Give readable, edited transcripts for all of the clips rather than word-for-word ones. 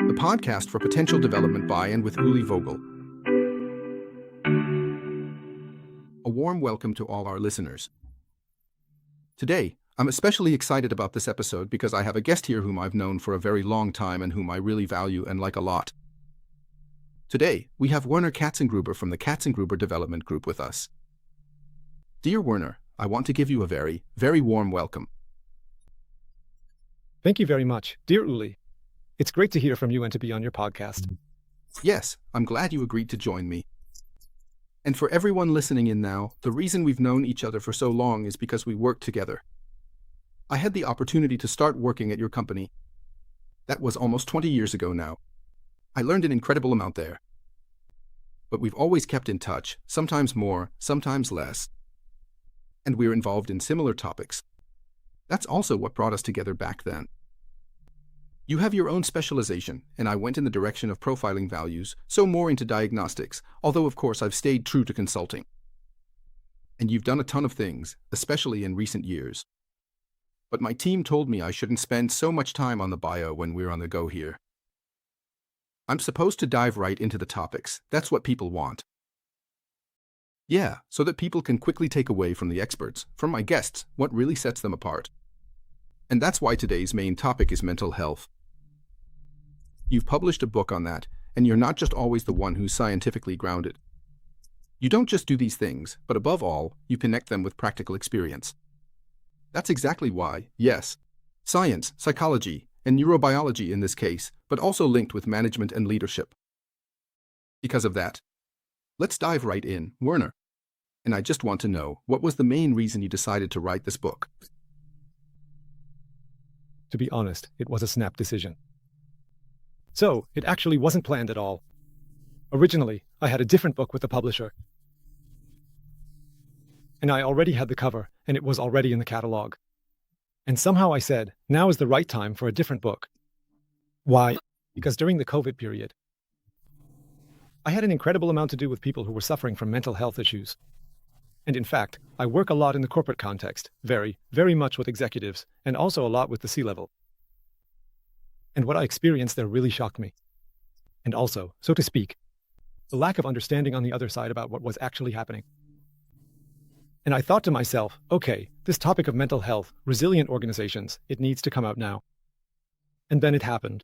the podcast for potential development by and with Uli Vogel. A warm welcome to all our listeners. Today, I'm especially excited about this episode because I have a guest here whom I've known for a very long time and whom I really value and like a lot. Today, we have Werner Katzengruber from the Katzengruber Development Group with us. Dear Werner, I want to give you a very, very warm welcome. Thank you very much, dear Uli. It's great to hear from you and to be on your podcast. Yes, I'm glad you agreed to join me. And for everyone listening in now, the reason we've known each other for so long is because we worked together. I had the opportunity to start working at your company. That was almost 20 years ago now. I learned an incredible amount there. But we've always kept in touch, sometimes more, sometimes less. And we're involved in similar topics. That's also what brought us together back then. You have your own specialization, and I went in the direction of profiling values, so more into diagnostics, although of course I've stayed true to consulting. And you've done a ton of things, especially in recent years. But my team told me I shouldn't spend so much time on the bio when we're on the go here. I'm supposed to dive right into the topics. That's what people want. Yeah, so that people can quickly take away from the experts, from my guests, what really sets them apart. And that's why today's main topic is mental health. You've published a book on that, and you're not just always the one who's scientifically grounded. You don't just do these things, but above all, you connect them with practical experience. That's exactly why, yes, science, psychology, and neurobiology in this case, but also linked with management and leadership. Because of that, let's dive right in, Werner. And I just want to know, what was the main reason you decided to write this book? To be honest, it was a snap decision. So, it actually wasn't planned at all. Originally, I had a different book with the publisher. And I already had the cover, and it was already in the catalog. And somehow I said, now is the right time for a different book. Why? Because during the COVID period, I had an incredible amount to do with people who were suffering from mental health issues. And in fact, I work a lot in the corporate context, very, very much with executives, and also a lot with the C-level. And what I experienced there really shocked me. And also, so to speak, the lack of understanding on the other side about what was actually happening. And I thought to myself, okay, this topic of mental health, resilient organizations, it needs to come out now. And then it happened.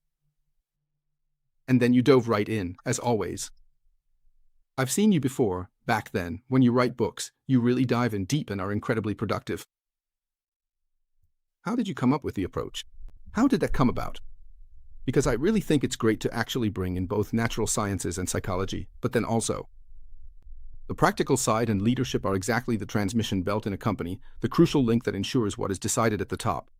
And then you dove right in, as always. I've seen you before, back then, when you write books, you really dive in deep and are incredibly productive. How did you come up with the approach? How did that come about? Because I really think it's great to actually bring in both natural sciences and psychology, but then also, the practical side and leadership are exactly the transmission belt in a company, the crucial link that ensures what is decided at the top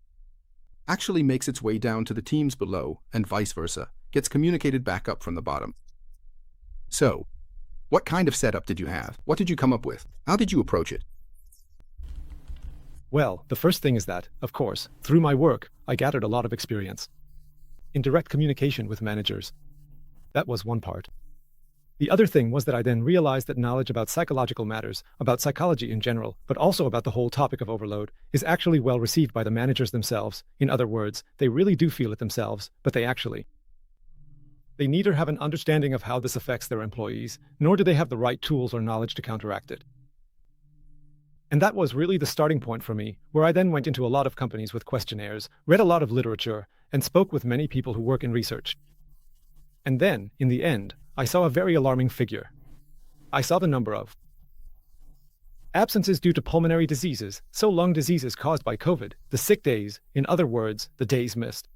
actually makes its way down to the teams below, and vice versa, gets communicated back up from the bottom. So, what kind of setup did you have? What did you come up with? How did you approach it? Well, the first thing is that, of course, through my work, I gathered a lot of experience in direct communication with managers. That was one part. The other thing was that I then realized that knowledge about psychological matters, about psychology in general, but also about the whole topic of overload, is actually well received by the managers themselves. In other words, they really do feel it themselves, but they neither have an understanding of how this affects their employees, nor do they have the right tools or knowledge to counteract it. And that was really the starting point for me, where I then went into a lot of companies with questionnaires, read a lot of literature, and spoke with many people who work in research. And then, in the end, I saw a very alarming figure. I saw the number of absences due to pulmonary diseases, so lung diseases caused by COVID, the sick days, in other words, the days missed.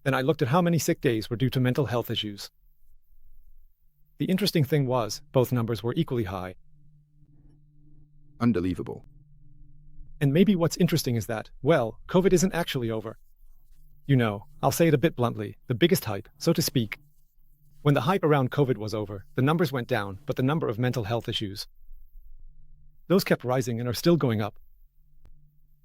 Then I looked at how many sick days were due to mental health issues. The interesting thing was, both numbers were equally high. Unbelievable. And maybe what's interesting is that, well, COVID isn't actually over. You know, I'll say it a bit bluntly, the biggest hype, so to speak. When the hype around COVID was over, the numbers went down, but the number of mental health issues, those kept rising and are still going up.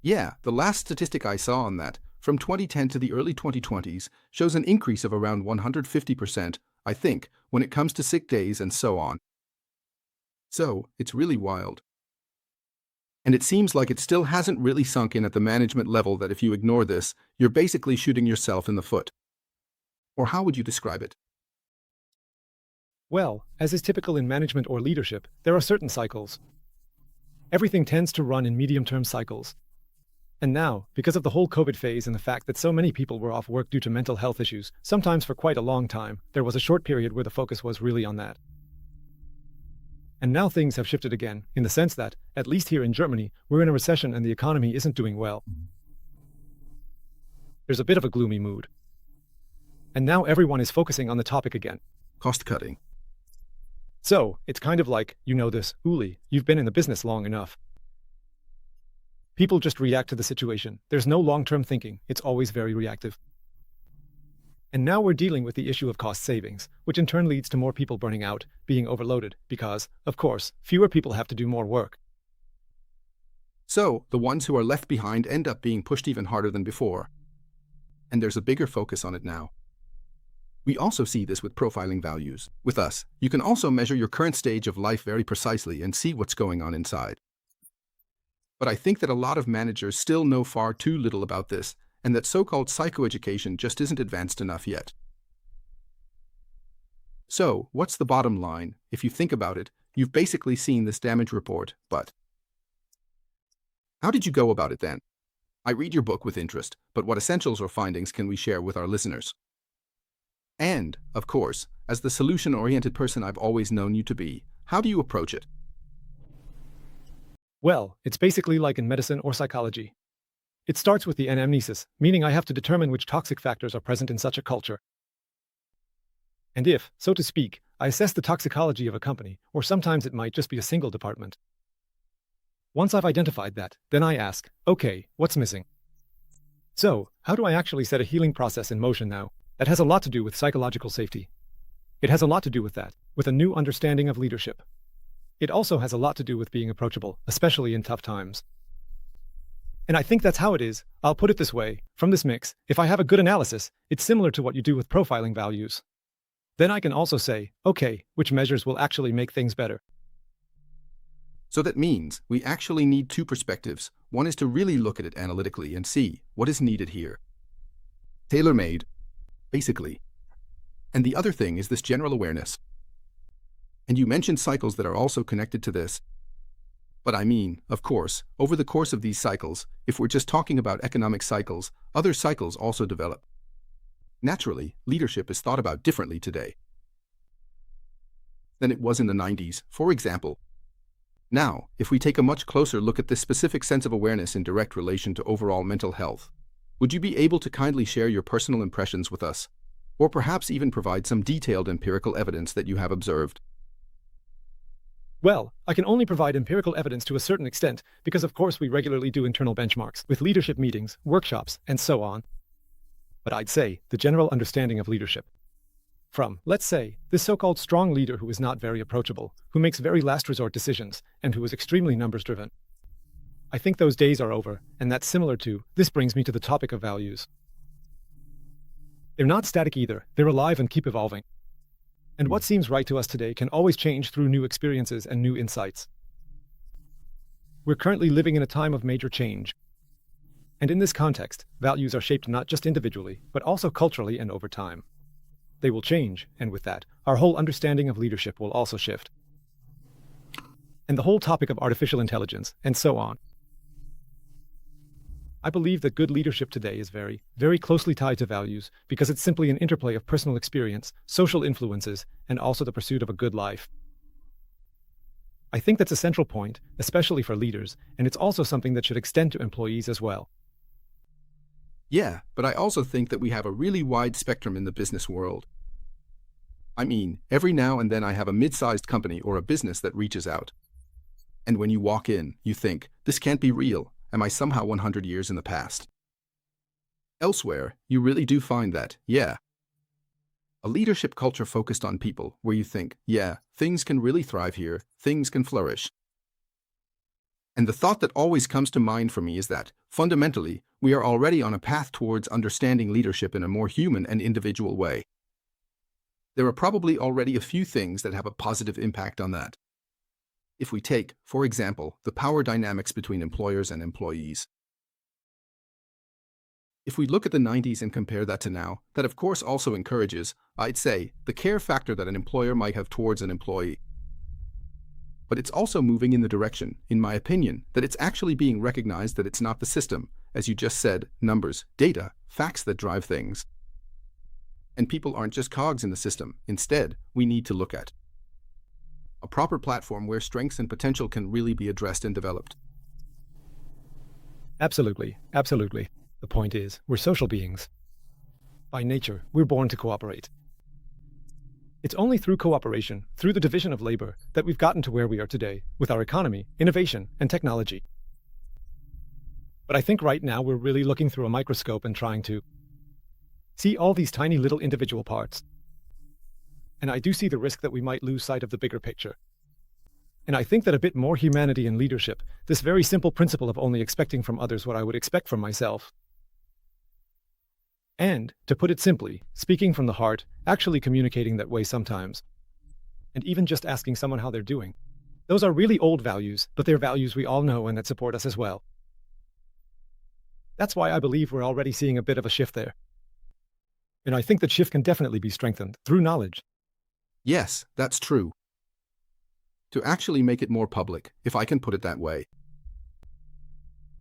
Yeah, the last statistic I saw on that, from 2010 to the early 2020s, shows an increase of around 150%, I think, when it comes to sick days and so on. So, it's really wild. And it seems like it still hasn't really sunk in at the management level that if you ignore this, you're basically shooting yourself in the foot. Or how would you describe it? Well, as is typical in management or leadership, there are certain cycles. Everything tends to run in medium-term cycles. And now, because of the whole COVID phase and the fact that so many people were off work due to mental health issues, sometimes for quite a long time, there was a short period where the focus was really on that. And now things have shifted again, in the sense that, at least here in Germany, we're in a recession and the economy isn't doing well. There's a bit of a gloomy mood. And now everyone is focusing on the topic again. Cost cutting. So, it's kind of like, you know this, Uli, you've been in the business long enough. People just react to the situation. There's no long-term thinking. It's always very reactive. And now we're dealing with the issue of cost savings, which in turn leads to more people burning out, being overloaded, because, of course, fewer people have to do more work. So, the ones who are left behind end up being pushed even harder than before. And there's a bigger focus on it now. We also see this with profiling values. With us, you can also measure your current stage of life very precisely and see what's going on inside. But I think that a lot of managers still know far too little about this, and that so-called psychoeducation just isn't advanced enough yet. So, what's the bottom line? If you think about it, you've basically seen this damage report, but how did you go about it then? I read your book with interest, but what essentials or findings can we share with our listeners? And, of course, as the solution-oriented person I've always known you to be, how do you approach it? Well, it's basically like in medicine or psychology. It starts with the anamnesis, meaning I have to determine which toxic factors are present in such a culture. And if, so to speak, I assess the toxicology of a company, or sometimes it might just be a single department. Once I've identified that, then I ask, okay, what's missing? So, how do I actually set a healing process in motion now? That has a lot to do with psychological safety. It has a lot to do with that, with a new understanding of leadership. It also has a lot to do with being approachable, especially in tough times. And I think that's how it is. I'll put it this way, from this mix, if I have a good analysis, it's similar to what you do with profiling values. Then I can also say, okay, which measures will actually make things better? So that means we actually need two perspectives. One is to really look at it analytically and see what is needed here. Tailor-made, basically. And the other thing is this general awareness. And you mentioned cycles that are also connected to this. But I mean, of course, over the course of these cycles, if we're just talking about economic cycles, other cycles also develop. Naturally, leadership is thought about differently today than it was in the 90s, for example. Now, if we take a much closer look at this specific sense of awareness in direct relation to overall mental health, would you be able to kindly share your personal impressions with us? Or perhaps even provide some detailed empirical evidence that you have observed? Well, I can only provide empirical evidence to a certain extent, because of course we regularly do internal benchmarks, with leadership meetings, workshops, and so on. But I'd say, the general understanding of leadership. From, let's say, this so-called strong leader who is not very approachable, who makes very last resort decisions, and who is extremely numbers-driven. I think those days are over, and that's similar to, this brings me to the topic of values. They're not static either, they're alive and keep evolving. And what seems right to us today can always change through new experiences and new insights. We're currently living in a time of major change. And in this context, values are shaped not just individually, but also culturally and over time. They will change, and with that, our whole understanding of leadership will also shift. And the whole topic of artificial intelligence, and so on. I believe that good leadership today is very, very closely tied to values because it's simply an interplay of personal experience, social influences, and also the pursuit of a good life. I think that's a central point, especially for leaders, and it's also something that should extend to employees as well. Yeah, but I also think that we have a really wide spectrum in the business world. I mean, every now and then I have a mid-sized company or a business that reaches out. And when you walk in, you think, this can't be real. Am I somehow 100 years in the past? Elsewhere, you really do find that, yeah. A leadership culture focused on people, where you think, yeah, things can really thrive here, things can flourish. And the thought that always comes to mind for me is that, fundamentally, we are already on a path towards understanding leadership in a more human and individual way. There are probably already a few things that have a positive impact on that. If we take, for example, the power dynamics between employers and employees. If we look at the 90s and compare that to now, that of course also encourages, I'd say, the care factor that an employer might have towards an employee. But it's also moving in the direction, in my opinion, that it's actually being recognized that it's not the system, as you just said, numbers, data, facts that drive things. And people aren't just cogs in the system. Instead, we need to look at a proper platform where strengths and potential can really be addressed and developed. Absolutely, absolutely. The point is, we're social beings. By nature, we're born to cooperate. It's only through cooperation, through the division of labor, that we've gotten to where we are today, with our economy, innovation, and technology. But I think right now we're really looking through a microscope and trying to see all these tiny little individual parts. And I do see the risk that we might lose sight of the bigger picture. And I think that a bit more humanity and leadership, this very simple principle of only expecting from others what I would expect from myself, and, to put it simply, speaking from the heart, actually communicating that way sometimes, and even just asking someone how they're doing. Those are really old values, but they're values we all know and that support us as well. That's why I believe we're already seeing a bit of a shift there. And I think that shift can definitely be strengthened through knowledge. Yes, that's true. To actually make it more public, if I can put it that way.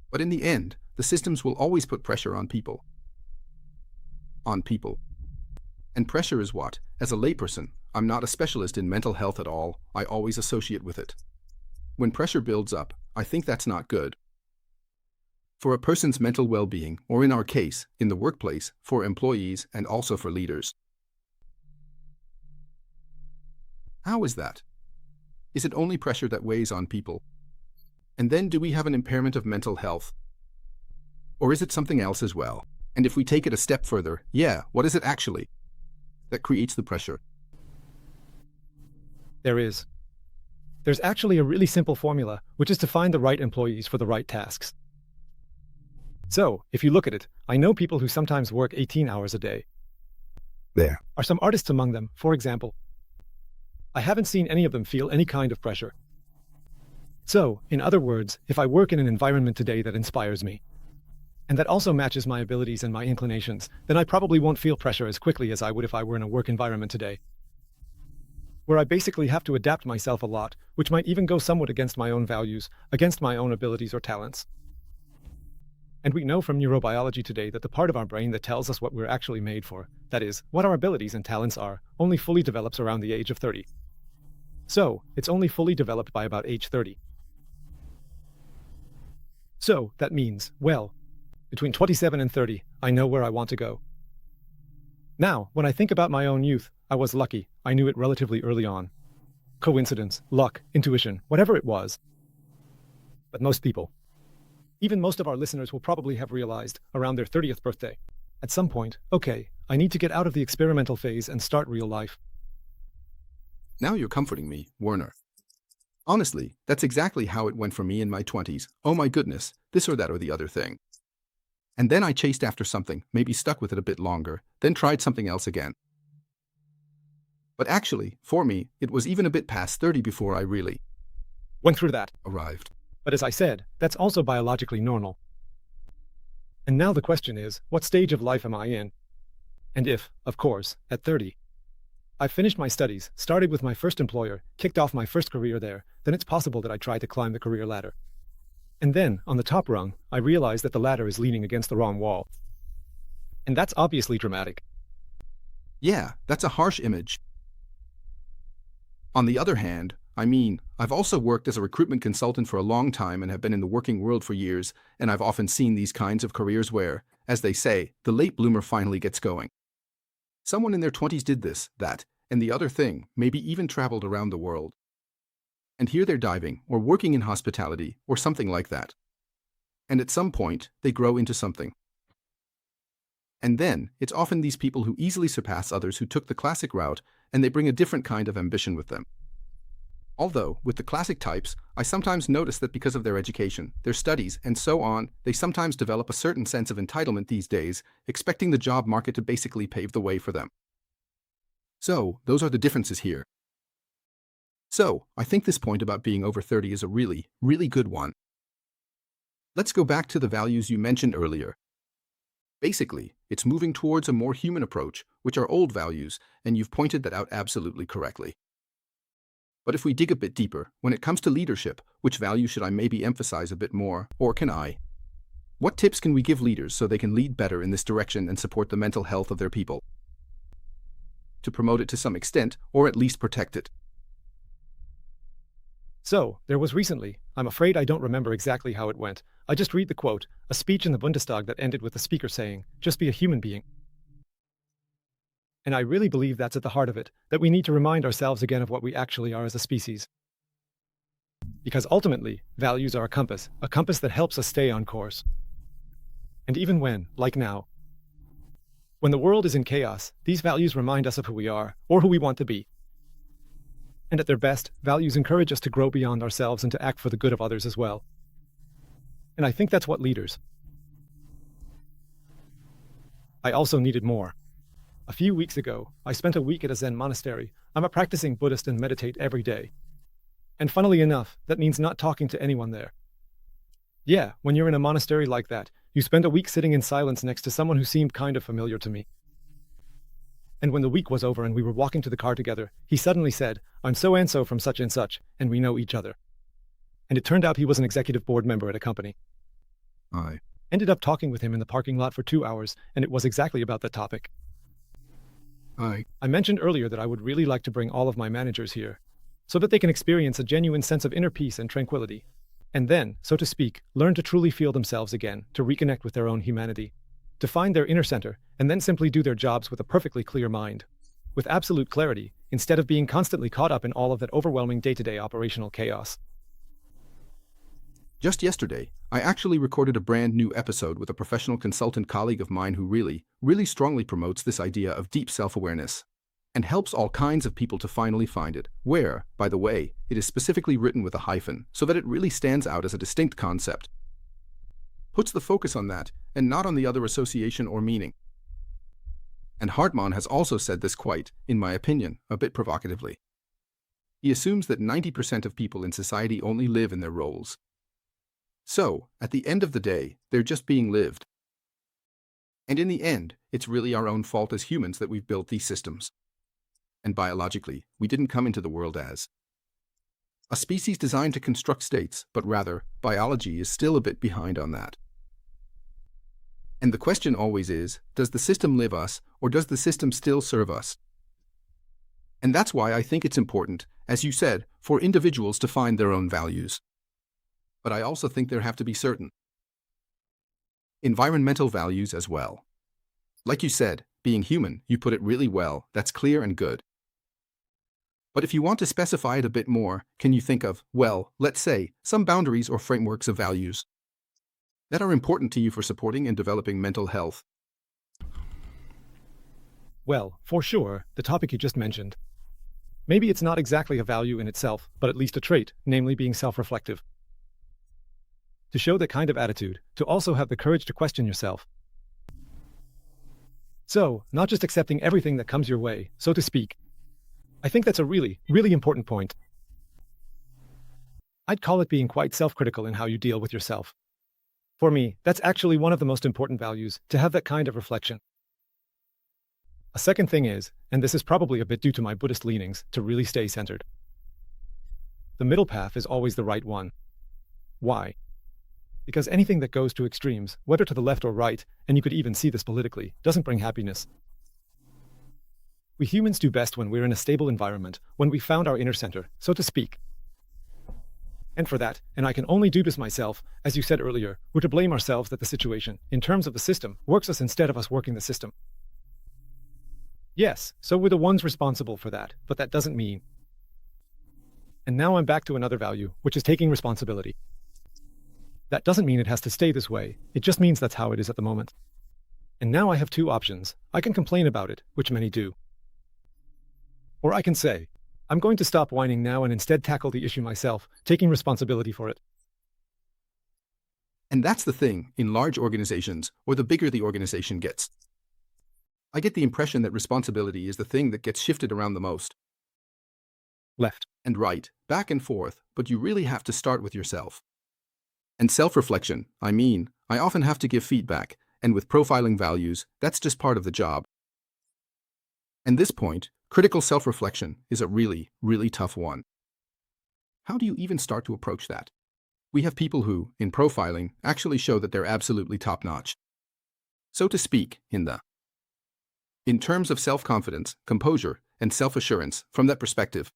But in the end, the systems will always put pressure on people. And pressure is what, as a layperson, I'm not a specialist in mental health at all, I always associate with it. When pressure builds up, I think that's not good. For a person's mental well-being, or in our case, in the workplace, for employees, and also for leaders. How is that? Is it only pressure that weighs on people? And then do we have an impairment of mental health? Or is it something else as well? And if we take it a step further, what is it actually that creates the pressure? There's actually a really simple formula, which is to find the right employees for the right tasks. So, if you look at it, I know people who sometimes work 18 hours a day. There are some artists among them, for example. I haven't seen any of them feel any kind of pressure. So, in other words, if I work in an environment today that inspires me, and that also matches my abilities and my inclinations, then I probably won't feel pressure as quickly as I would if I were in a work environment today, where I basically have to adapt myself a lot, which might even go somewhat against my own values, against my own abilities or talents. And we know from neurobiology today that the part of our brain that tells us what we're actually made for, that is, what our abilities and talents are, only fully develops around the age of 30. So, it's only fully developed by about age 30. So, that means, well, between 27 and 30, I know where I want to go. Now, when I think about my own youth, I was lucky. I knew it relatively early on. Coincidence, luck, intuition, whatever it was. But most people, even most of our listeners, will probably have realized around their 30th birthday, at some point, okay, I need to get out of the experimental phase and start real life. Now you're comforting me, Werner. Honestly, that's exactly how it went for me in my 20s. Oh my goodness, this or that or the other thing. And then I chased after something, maybe stuck with it a bit longer, then tried something else again. But actually, for me, it was even a bit past 30 before I really went through that. Arrived. But as I said, that's also biologically normal. And now the question is, what stage of life am I in? And if, of course, at 30, I finished my studies, started with my first employer, kicked off my first career there, then it's possible that I try to climb the career ladder. And then, on the top rung, I realize that the ladder is leaning against the wrong wall. And that's obviously dramatic. Yeah, that's a harsh image. On the other hand, I've also worked as a recruitment consultant for a long time and have been in the working world for years, and I've often seen these kinds of careers where, as they say, the late bloomer finally gets going. Someone in their 20s did this, that, and the other thing, maybe even traveled around the world. And here they're diving, or working in hospitality, or something like that. And at some point, they grow into something. And then, it's often these people who easily surpass others who took the classic route, and they bring a different kind of ambition with them. Although, with the classic types, I sometimes notice that because of their education, their studies, and so on, they sometimes develop a certain sense of entitlement these days, expecting the job market to basically pave the way for them. So, those are the differences here. So, I think this point about being over 30 is a really, really good one. Let's go back to the values you mentioned earlier. Basically, it's moving towards a more human approach, which are old values, and you've pointed that out absolutely correctly. But if we dig a bit deeper, when it comes to leadership, which value should I maybe emphasize a bit more, or can I? What tips can we give leaders so they can lead better in this direction and support the mental health of their people? To promote it to some extent, or at least protect it. So, there was recently, I'm afraid I don't remember exactly how it went. I just read the quote, a speech in the Bundestag that ended with the speaker saying, just be a human being. And I really believe that's at the heart of it, that we need to remind ourselves again of what we actually are as a species. Because ultimately, values are a compass that helps us stay on course. And even when, like now, when the world is in chaos, these values remind us of who we are, or who we want to be. And at their best, values encourage us to grow beyond ourselves and to act for the good of others as well. And I think that's what leaders. I also needed more. A few weeks ago, I spent a week at a Zen monastery. I'm a practicing Buddhist and meditate every day. And funnily enough, that means not talking to anyone there. Yeah, when you're in a monastery like that, you spend a week sitting in silence next to someone who seemed kind of familiar to me. And when the week was over and we were walking to the car together, he suddenly said, I'm so-and-so from such and such, and we know each other. And it turned out he was an executive board member at a company. I Ended up talking with him in the parking lot for 2 hours, and it was exactly about that topic. I mentioned earlier that I would really like to bring all of my managers here, so that they can experience a genuine sense of inner peace and tranquility. And then, so to speak, learn to truly feel themselves again, to reconnect with their own humanity, to find their inner center, and then simply do their jobs with a perfectly clear mind, with absolute clarity, instead of being constantly caught up in all of that overwhelming day-to-day operational chaos. Just yesterday, I actually recorded a brand new episode with a professional consultant colleague of mine who really strongly promotes this idea of deep self-awareness and helps all kinds of people to finally find it, where, by the way, it is specifically written with a hyphen so that it really stands out as a distinct concept. Puts the focus on that and not on the other association or meaning. And Hartmann has also said this quite, in my opinion, a bit provocatively. He assumes that 90% of people in society only live in their roles. So, at the end of the day, they're just being lived. And in the end, it's really our own fault as humans that we've built these systems. And biologically, we didn't come into the world as a species designed to construct states, but rather, biology is still a bit behind on that. And the question always is, does the system live us, or does the system still serve us? And that's why I think it's important, as you said, for individuals to find their own values. But I also think there have to be certain environmental values as well. Like you said, being human, you put it really well, that's clear and good. But if you want to specify it a bit more, can you think of, well, let's say, some boundaries or frameworks of values that are important to you for supporting and developing mental health? Well, for sure, the topic you just mentioned. Maybe it's not exactly a value in itself, but at least a trait, namely being self-reflective. To show that kind of attitude, to also have the courage to question yourself. So, not just accepting everything that comes your way, so to speak. I think that's a really important point. I'd call it being quite self-critical in how you deal with yourself. For me, that's actually one of the most important values, to have that kind of reflection. A second thing is, and this is probably a bit due to my Buddhist leanings, to really stay centered. The middle path is always the right one. Why? Because anything that goes to extremes, whether to the left or right, and you could even see this politically, doesn't bring happiness. We humans do best when we're in a stable environment, when we've found our inner center, so to speak. And for that, and I can only do this myself, as you said earlier, we're to blame ourselves that the situation, in terms of the system, works us instead of us working the system. Yes, so we're the ones responsible for that, but that doesn't mean. And now I'm back to another value, which is taking responsibility. That doesn't mean it has to stay this way, it just means that's how it is at the moment. And now I have two options. I can complain about it, which many do. Or I can say, I'm going to stop whining now and instead tackle the issue myself, taking responsibility for it. And that's the thing, in large organizations, or the bigger the organization gets. I get the impression that responsibility is the thing that gets shifted around the most. Left and right, back and forth, but you really have to start with yourself. And self-reflection, I often have to give feedback, And with profiling values, that's just part of the job. And this point, critical self-reflection is a really, really tough one. How do you even start to approach that? We have people who, in profiling, actually show that they're absolutely top-notch. So to speak, in terms of self-confidence, composure, and self-assurance from that perspective.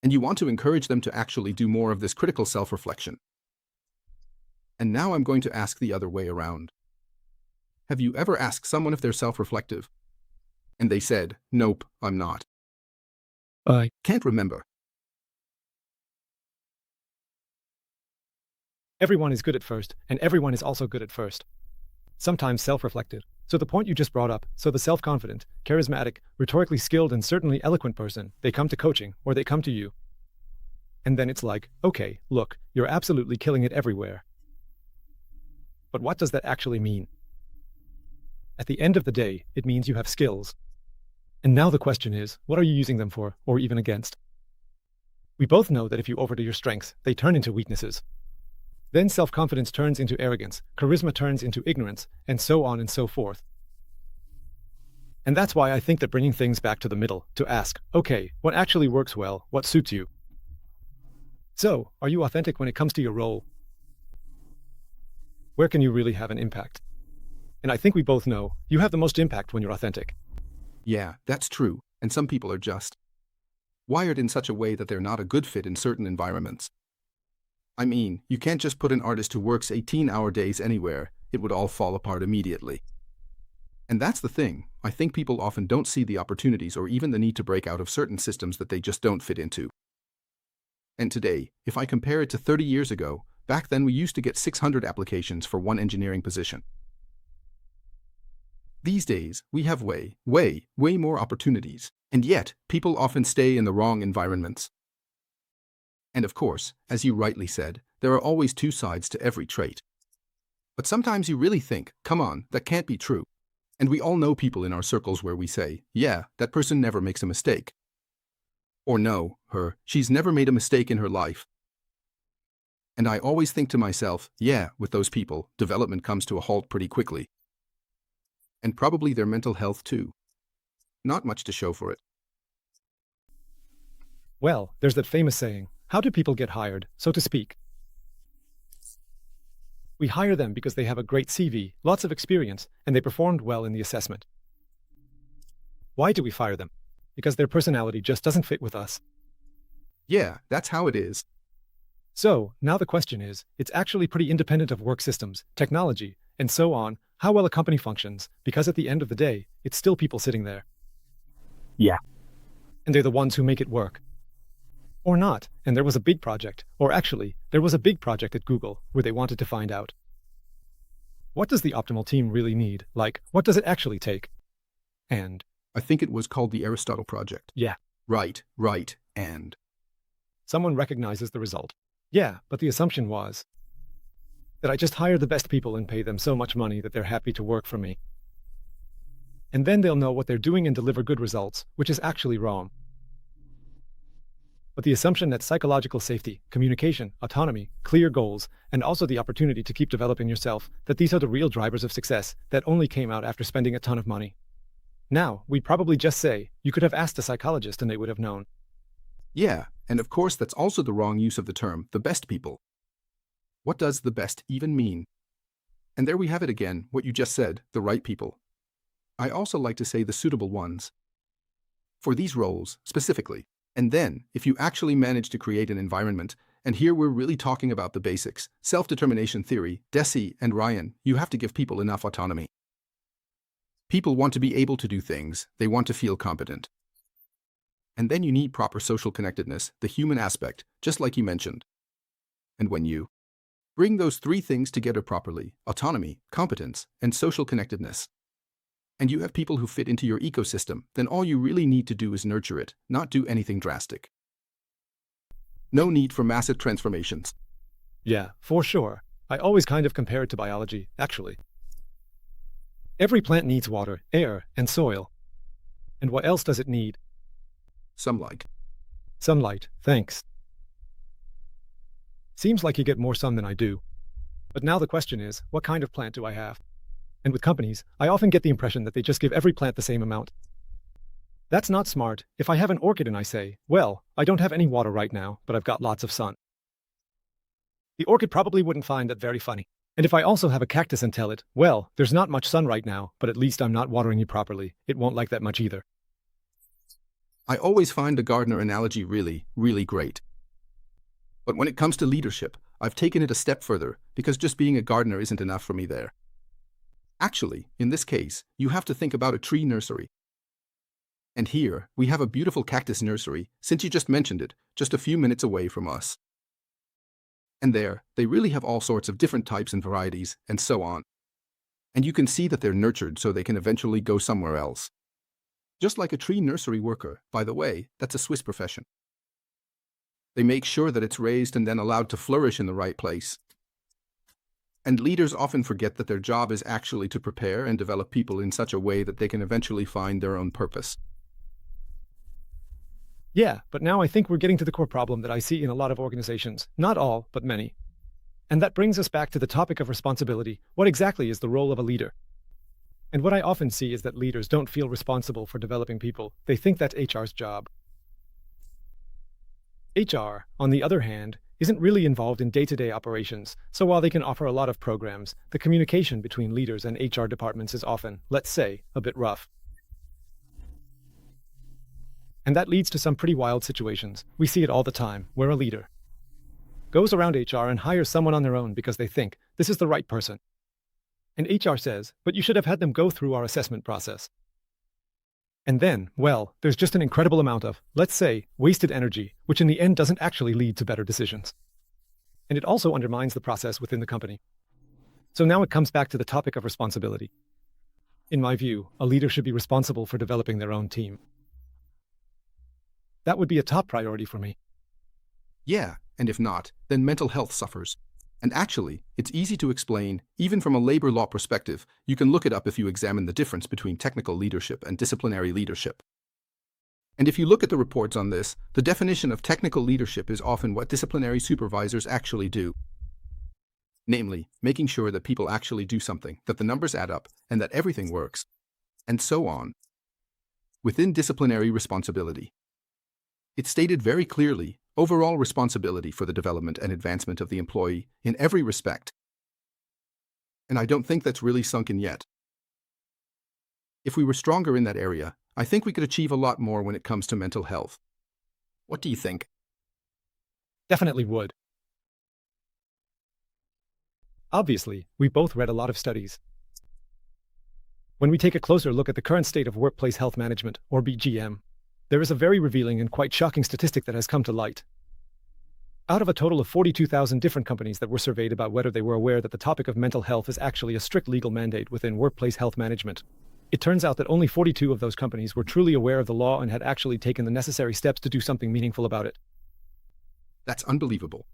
And you want to encourage them to actually do more of this critical self-reflection. And now I'm going to ask the other way around. Have you ever asked someone if they're self-reflective? And they said, nope, I'm not. I Can't remember. Everyone is good at first, and everyone is also good at first. Sometimes self-reflective. So the point you just brought up, so the self-confident, charismatic, rhetorically skilled, and certainly eloquent person, they come to coaching, or they come to you. And then it's like, okay, look, you're absolutely killing it everywhere. But what does that actually mean? At the end of the day, it means you have skills. And now the question is, what are you using them for, or even against? We both know that if you overdo your strengths, they turn into weaknesses. Then self-confidence turns into arrogance, charisma turns into ignorance, and so on and so forth. And that's why I think that bringing things back to the middle, to ask, okay, what actually works well, what suits you? So, are you authentic when it comes to your role? Where can you really have an impact? And I think we both know, you have the most impact when you're authentic. Yeah, that's true, and some people are just wired in such a way that they're not a good fit in certain environments. I mean, you can't just put an artist who works 18-hour days anywhere, it would all fall apart immediately. And that's the thing, I think people often don't see the opportunities or even the need to break out of certain systems that they just don't fit into. And today, if I compare it to 30 years ago, back then we used to get 600 applications for one engineering position. These days, we have way more opportunities, and yet, people often stay in the wrong environments. And of course, as you rightly said, there are always two sides to every trait. But sometimes you really think, come on, that can't be true. And we all know people in our circles where we say, yeah, that person never makes a mistake. Or no, she's never made a mistake in her life. And I always think to myself, yeah, with those people, development comes to a halt pretty quickly. And probably their mental health too. Not much to show for it. Well, there's that famous saying, how do people get hired, so to speak? We hire them because they have a great CV, lots of experience, and they performed well in the assessment. Why do we fire them? Because their personality just doesn't fit with us. Yeah, that's how it is. So, now the question is, it's actually pretty independent of work systems, technology, and so on, how well a company functions, because at the end of the day, it's still people sitting there. Yeah. And they're the ones who make it work. Or not, and there was a big project, or actually, there was a big project at Google where they wanted to find out. What does the optimal team really need? Like, what does it actually take? And I think it was called the Aristotle Project. yeah, Right, and someone recognizes the result. Yeah, but the assumption was that I just hire the best people and pay them so much money that they're happy to work for me. And then they'll know what they're doing and deliver good results, which is actually wrong. But the assumption that psychological safety, communication, autonomy, clear goals, and also the opportunity to keep developing yourself, that these are the real drivers of success, that only came out after spending a ton of money. Now, we'd probably just say, you could have asked a psychologist and they would have known. yeah, and of course that's also the wrong use of the term, the best people. What does the best even mean? And there we have it again, what you just said, the right people. I also like to say the suitable ones. For these roles, specifically. And then, if you actually manage to create an environment, and here we're really talking about the basics, self-determination theory, Deci and Ryan, you have to give people enough autonomy. People want to be able to do things, they want to feel competent. And then you need proper social connectedness, the human aspect, just like you mentioned. And when you bring those three things together properly, autonomy, competence, and social connectedness, and you have people who fit into your ecosystem, then all you really need to do is nurture it, not do anything drastic. No need for massive transformations. Yeah, for sure. I always kind of compare it to biology, actually. Every plant needs water, air, and soil. And what else does it need? Sunlight. Sunlight, thanks. Seems like you get more sun than I do. But now the question is, what kind of plant do I have? And with companies, I often get the impression that they just give every plant the same amount. That's not smart. If I have an orchid and I say, well, I don't have any water right now, but I've got lots of sun, the orchid probably wouldn't find that very funny. And if I also have a cactus and tell it, well, there's not much sun right now, but at least I'm not watering you properly, it won't like that much either. I always find the gardener analogy really, really great. But when it comes to leadership, I've taken it a step further because just being a gardener isn't enough for me there. Actually, in this case, you have to think about a tree nursery. And here, we have a beautiful cactus nursery, since you just mentioned it, just a few minutes away from us. And there, they really have all sorts of different types and varieties, and so on. And you can see that they're nurtured so they can eventually go somewhere else. Just like a tree nursery worker, by the way, that's a Swiss profession. They make sure that it's raised and then allowed to flourish in the right place. And leaders often forget that their job is actually to prepare and develop people in such a way that they can eventually find their own purpose. Yeah, but now I think we're getting to the core problem that I see in a lot of organizations. Not all, but many. And that brings us back to the topic of responsibility. What exactly is the role of a leader? And what I often see is that leaders don't feel responsible for developing people. They think that's HR's job. HR, on the other hand, isn't really involved in day-to-day operations, so while they can offer a lot of programs, the communication between leaders and HR departments is often, let's say, a bit rough. And that leads to some pretty wild situations. We see it all the time, where a leader goes around HR and hires someone on their own because they think this is the right person. And HR says, but you should have had them go through our assessment process. And then, well, there's just an incredible amount of, let's say, wasted energy, which in the end doesn't actually lead to better decisions. And it also undermines the process within the company. So now it comes back to the topic of responsibility. In my view, a leader should be responsible for developing their own team. That would be a top priority for me. Yeah, and if not, then mental health suffers. And actually, it's easy to explain, even from a labor law perspective. You can look it up if you examine the difference between technical leadership and disciplinary leadership. And if you look at the reports on this, the definition of technical leadership is often what disciplinary supervisors actually do. Namely, making sure that people actually do something, that the numbers add up, and that everything works, and so on. Within disciplinary responsibility, it's stated very clearly, overall responsibility for the development and advancement of the employee in every respect. And I don't think that's really sunk in yet. If we were stronger in that area, I think we could achieve a lot more when it comes to mental health. What do you think? Definitely would. Obviously, we both read a lot of studies. When we take a closer look at the current state of workplace health management, or BGM, there is a very revealing and quite shocking statistic that has come to light. Out of a total of 42,000 different companies that were surveyed about whether they were aware that the topic of mental health is actually a strict legal mandate within workplace health management, it turns out that only 42 of those companies were truly aware of the law and had actually taken the necessary steps to do something meaningful about it. That's unbelievable.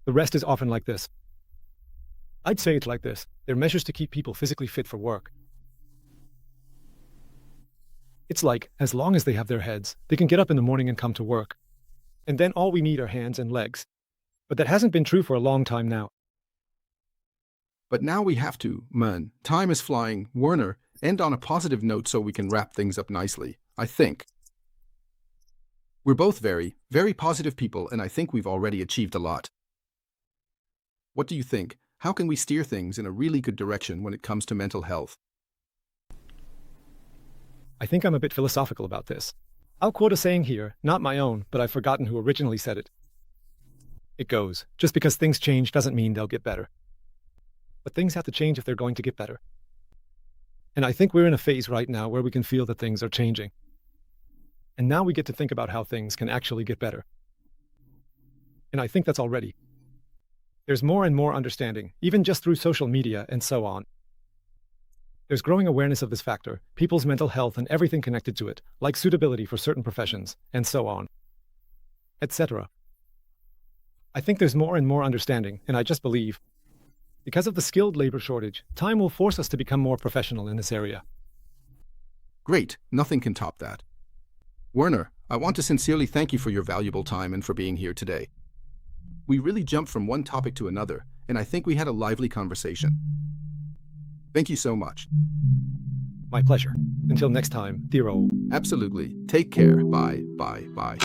The rest is often like this. I'd say it's like this. They're measures to keep people physically fit for work. It's like, as long as they have their heads, they can get up in the morning and come to work. And then all we need are hands and legs. But that hasn't been true for a long time now. But now we have to, man, time is flying. Werner, end on a positive note so we can wrap things up nicely, I think. We're both very, very positive people, and I think we've already achieved a lot. What do you think? How can we steer things in a really good direction when it comes to mental health? I think I'm a bit philosophical about this. I'll quote a saying here, not my own, but I've forgotten who originally said it. It goes, just because things change doesn't mean they'll get better. But things have to change if they're going to get better. And I think we're in a phase right now where we can feel that things are changing. And now we get to think about how things can actually get better. And I think that's already. There's more and more understanding, even just through social media and so on. There's growing awareness of this factor, people's mental health and everything connected to it, like suitability for certain professions, and so on, etc. I think there's more and more understanding, and I just believe, because of the skilled labor shortage, time will force us to become more professional in this area. Great, nothing can top that. Werner, I want to sincerely thank you for your valuable time and for being here today. We really jumped from one topic to another, and I think we had a lively conversation. Thank you so much. My pleasure. Until next time, Theo. Absolutely. Take care. Bye, bye, bye.